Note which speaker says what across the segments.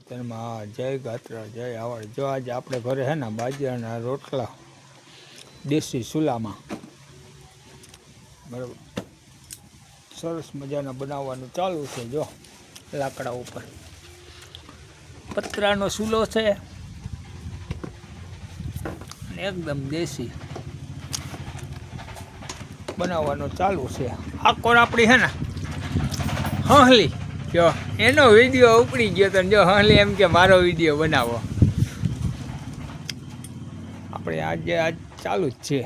Speaker 1: સિકોતેરમાં જય ગાત્રા જય આવડ. જો આજે આપણે ઘરે હે ને બાજરાના રોટલા દેશી ચૂલામાં બરાબર સરસ મજાના બનાવવાનું ચાલુ છે. જો લાકડા ઉપર પતરાનો ચૂલો છે અને એકદમ દેશી બનાવવાનું ચાલુ છે. આકોર આપણી હે ને હંહલી જો એનો વિડીયો ઉપડી ગયો તો જો હંહલી એમ કે મારો વિડીયો બનાવો. આપણે આજ ચાલુ જ છે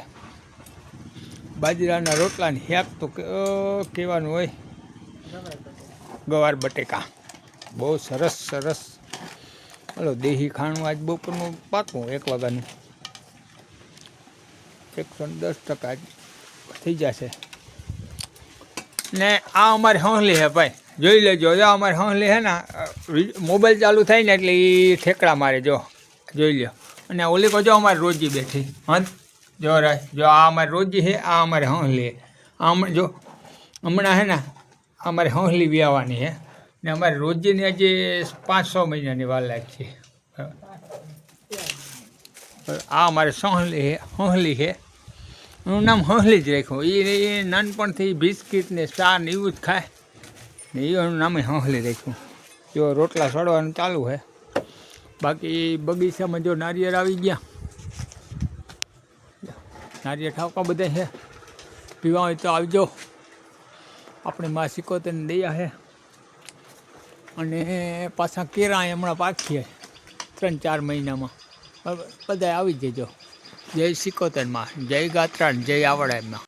Speaker 1: બાજરાના રોટલાની હેક તો કહેવાનું હોય ગવાર બટેકા બહુ સરસ સરસ. હલો દેશી ખાણું આજ બપોરનું પાકું 1 વાગ્યાનું 110% થઈ જશે. ને આ અમારી હંહલી હે ભાઈ, જોઈ લેજો. જો અમારી હંહલી હે ને મોબાઈલ ચાલુ થાય ને એટલે એ ઠેકડા મારે. જો જોઈ લ્યો. અને ઓલી કો જો અમારી રોજી બેઠી જો રાય જો આ અમારી રોજી છે, આ અમારી હંહલી છે. આમ જો હમણાં હે ને અમારી હંહલી વ્યાવાની છે ને અમારી રોજીને હજી 5-6 મહિનાની વાર લાગશે. આ અમારે હંહલી છે. એનું નામ હંહલી જ રાખ્યું. એ નાનપણથી બિસ્કીટ ને ચા ને એવું જ ખાય ને એનું નામે હંહલી રાખ્યું. જો રોટલા સડવાનું ચાલુ છે. બાકી બગીચામાં જો નારિયેળ આવી ગયા, નારિયેળ ઠાવકા બધા છે. પીવા હોય તો આવજો. આપણે માં સિકોતેરની દયા છે. અને પાછા કેળા હમણાં પાકીએ 3-4 મહિનામાં. બધા આવી જજો. જય સિકોતેરમાં જય ગાત્રા જય આવડ એમના.